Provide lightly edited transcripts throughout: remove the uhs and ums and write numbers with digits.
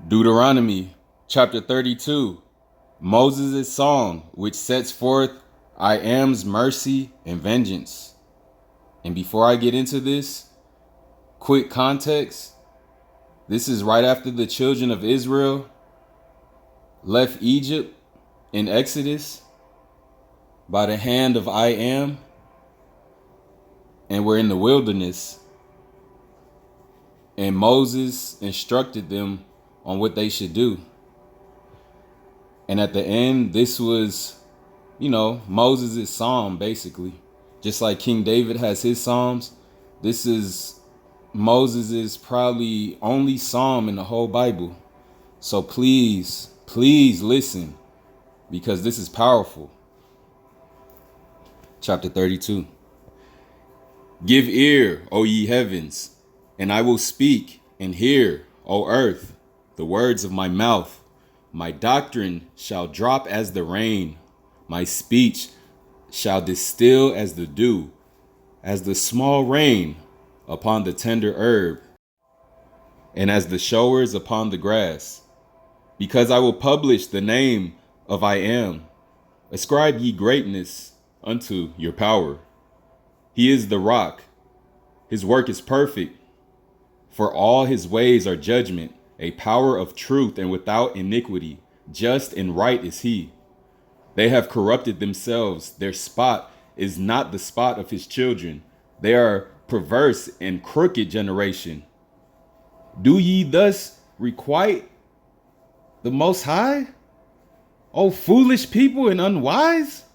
Deuteronomy chapter 32, Moses' song, which sets forth I am's mercy and vengeance. And before I get into this, quick context. This is right after the children of Israel left Egypt in Exodus by the hand of I am, and were in the wilderness. And Moses instructed them on what they should do. And at the end, this was, Moses' psalm, basically. Just like King David has his psalms, this is Moses' probably only psalm in the whole Bible. So please listen, because this is powerful. Chapter 32. Give ear, O ye heavens, and I will speak, and hear, O earth, the words of my mouth. My doctrine shall drop as the rain, my speech shall distill as the dew, as the small rain upon the tender herb, and as the showers upon the grass. Because I will publish the name of I am. Ascribe ye greatness unto your power. He is the rock. His work is perfect. For all his ways are judgment, a power of truth and without iniquity. Just and right is he. They have corrupted themselves. Their spot is not the spot of his children. They are perverse and crooked generation. Do ye thus requite the Most High? O foolish people and unwise?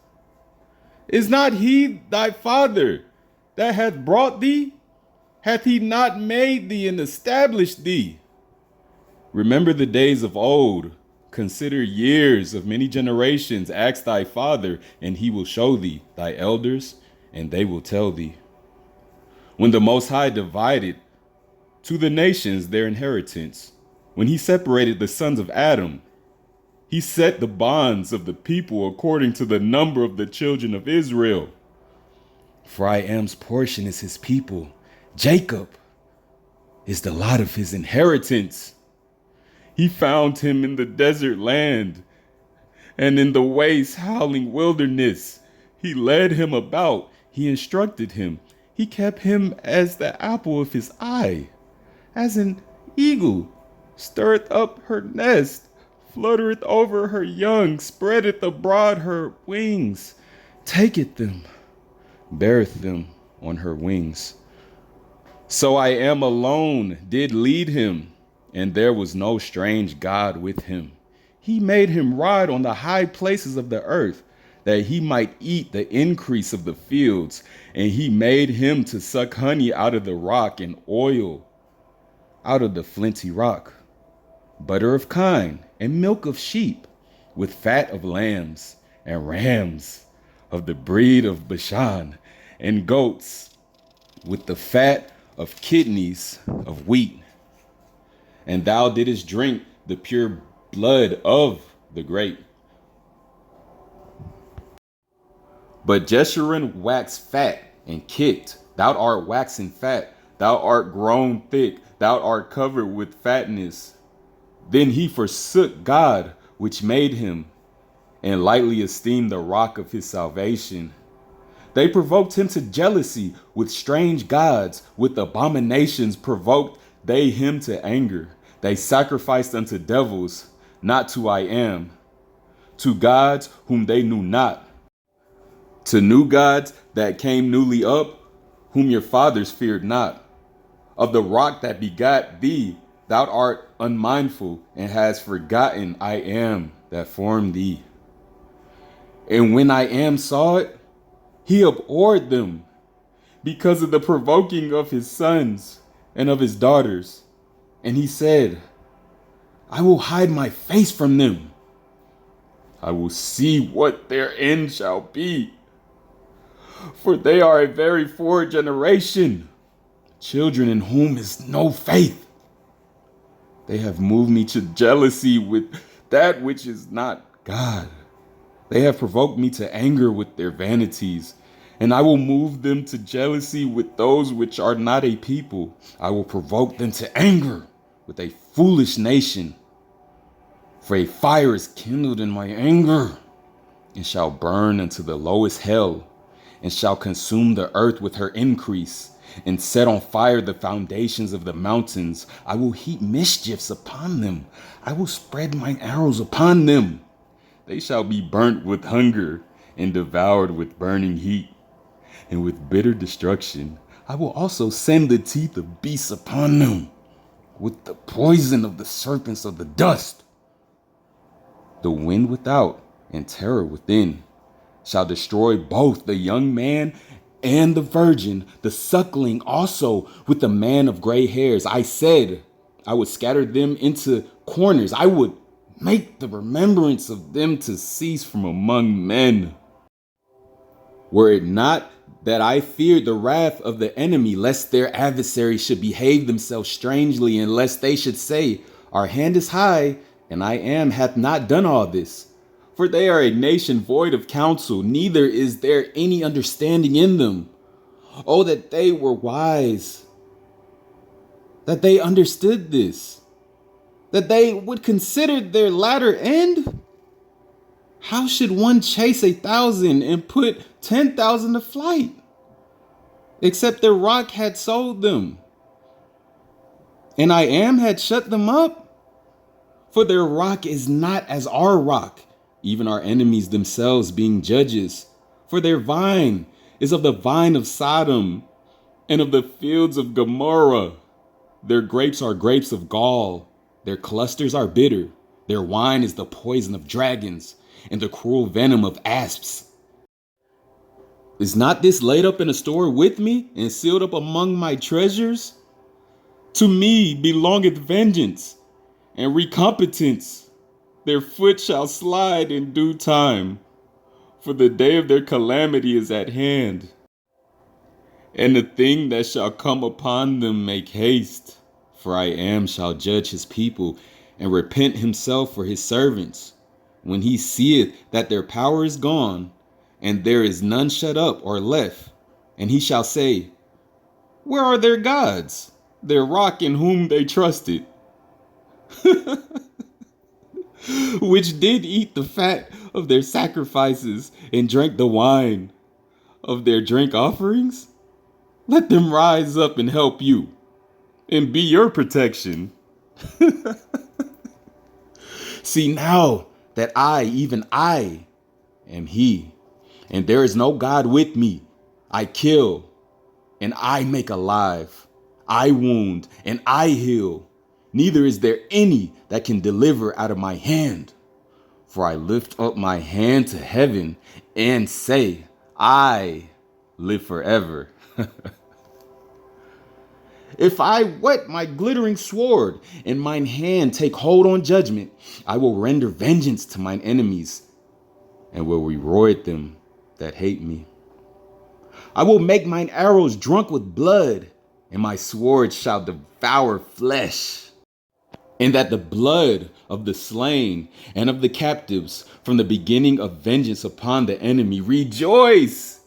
Is not he thy father that hath brought thee? Hath he not made thee and established thee? Remember the days of old. Consider years of many generations. Ask thy father, and he will show thee, thy elders, and they will tell thee. When the Most High divided to the nations their inheritance, when he separated the sons of Adam, he set the bonds of the people according to the number of the children of Israel. For I am's portion is his people. Jacob is the lot of his inheritance. He found him in the desert land and in the waste howling wilderness. He led him about. He instructed him. He kept him as the apple of his eye, as an eagle stirreth up her nest, fluttereth over her young, spreadeth abroad her wings, taketh them, beareth them on her wings. So I am alone did lead him, and there was no strange God with him. He made him ride on the high places of the earth, that he might eat the increase of the fields, and he made him to suck honey out of the rock and oil out of the flinty rock, butter of kine and milk of sheep, with fat of lambs and rams of the breed of Bashan, and goats with the fat of kidneys of wheat. And thou didst drink the pure blood of the grape. But Jeshurun waxed fat and kicked. Thou art waxen fat. Thou art grown thick. Thou art covered with fatness. Then he forsook God, which made him, and lightly esteemed the rock of his salvation. They provoked him to jealousy with strange gods. With abominations provoked they him to anger. They sacrificed unto devils, not to I am, to gods whom they knew not, to new gods that came newly up, whom your fathers feared not. Of the rock that begat thee, thou art unmindful, and hast forgotten I am that formed thee. And when I am saw it, he abhorred them, because of the provoking of his sons and of his daughters. And he said, I will hide my face from them. I will see what their end shall be. For they are a very forward generation, children in whom is no faith. They have moved me to jealousy with that which is not God. They have provoked me to anger with their vanities, and I will move them to jealousy with those which are not a people. I will provoke them to anger with a foolish nation. For a fire is kindled in my anger, and shall burn into the lowest hell, and shall consume the earth with her increase, and set on fire the foundations of the mountains. I will heap mischiefs upon them. I will spread mine arrows upon them. They shall be burnt with hunger, and devoured with burning heat, and with bitter destruction. I will also send the teeth of beasts upon them, with the poison of the serpents of the dust. The wind without and terror within shall destroy both the young man and the virgin, the suckling also with the man of gray hairs. I said I would scatter them into corners. I would make the remembrance of them to cease from among men. Were it not that I feared the wrath of the enemy, lest their adversaries should behave themselves strangely, and lest they should say, our hand is high, and I am hath not done all this. For they are a nation void of counsel, neither is there any understanding in them. Oh, that they were wise, that they understood this, that they would consider their latter end. How should one chase 1,000 and put 10,000 to flight, except their rock had sold them, and I am had shut them up? For their rock is not as our rock, even our enemies themselves being judges. For their vine is of the vine of Sodom, and of the fields of Gomorrah. Their grapes are grapes of gall, their clusters are bitter. Their wine is the poison of dragons, and the cruel venom of asps. Is not this laid up in a store with me, and sealed up among my treasures? To me belongeth vengeance and recompetence. Their foot shall slide in due time, for the day of their calamity is at hand. And the thing that shall come upon them make haste, for I am shall judge his people, and repent himself for his servants, when he seeth that their power is gone, and there is none shut up or left. And he shall say, where are their gods, their rock in whom they trusted? Which did eat the fat of their sacrifices, and drank the wine of their drink offerings? Let them rise up and help you, and be your protection. See now that I, even I, am he, and there is no God with me. I kill, and I make alive. I wound, and I heal. Neither is there any that can deliver out of my hand. For I lift up my hand to heaven and say, I live forever. If I whet my glittering sword, and mine hand take hold on judgment, I will render vengeance to mine enemies, and will reward them that hate me. I will make mine arrows drunk with blood, and my sword shall devour flesh. And that the blood of the slain and of the captives from the beginning of vengeance upon the enemy rejoice,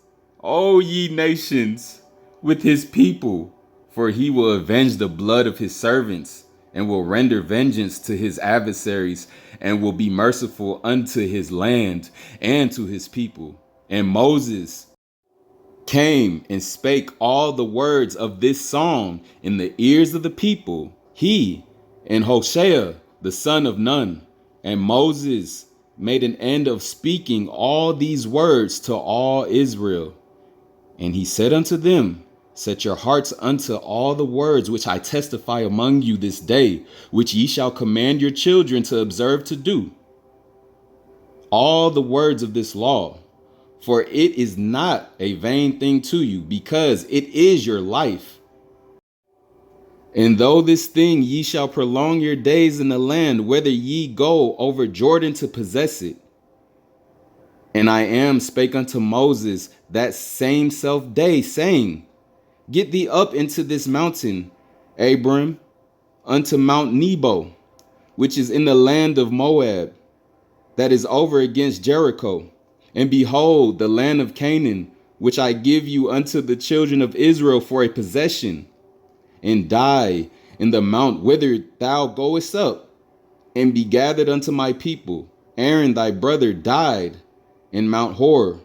O ye nations, with his people, for he will avenge the blood of his servants, and will render vengeance to his adversaries, and will be merciful unto his land and to his people. And Moses came and spake all the words of this song in the ears of the people, he and Hoshea the son of Nun. And Moses made an end of speaking all these words to all Israel. And he said unto them, set your hearts unto all the words which I testify among you this day, which ye shall command your children to observe to do. All the words of this law, for it is not a vain thing to you, because it is your life. And though this thing ye shall prolong your days in the land, whether ye go over Jordan to possess it. And I am spake unto Moses that same self day, saying, get thee up into this mountain, Abram, unto Mount Nebo, which is in the land of Moab, that is over against Jericho. And behold, the land of Canaan, which I give you unto the children of Israel for a possession. And die in the mount whither thou goest up, and be gathered unto my people. Aaron thy brother died in Mount Hor,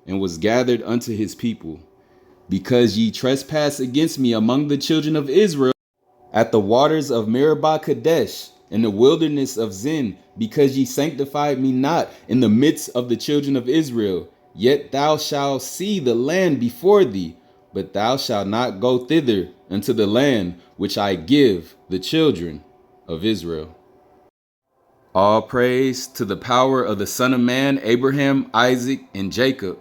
and was gathered unto his people, because ye trespass against me among the children of Israel at the waters of Meribah Kadesh, in the wilderness of Zin, because ye sanctified me not in the midst of the children of Israel. Yet thou shalt see the land before thee, but thou shalt not go thither unto the land which I give the children of Israel. All praise to the power of the Son of Man, Abraham, Isaac, and Jacob.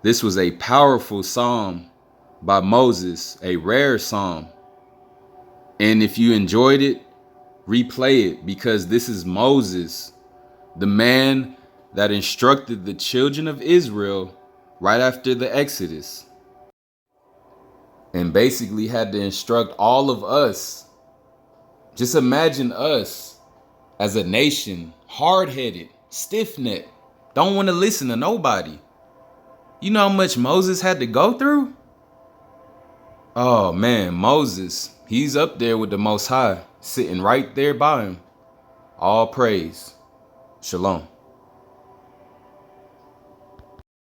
This was a powerful psalm by Moses, a rare psalm. And if you enjoyed it, replay it, because this is Moses, the man that instructed the children of Israel right after the Exodus, and basically had to instruct all of us. Just imagine us as a nation, hard-headed, stiff-necked, don't want to listen to nobody. You know how much Moses had to go through? Oh man, Moses, he's up there with the Most High, sitting right there by him. All praise. Shalom.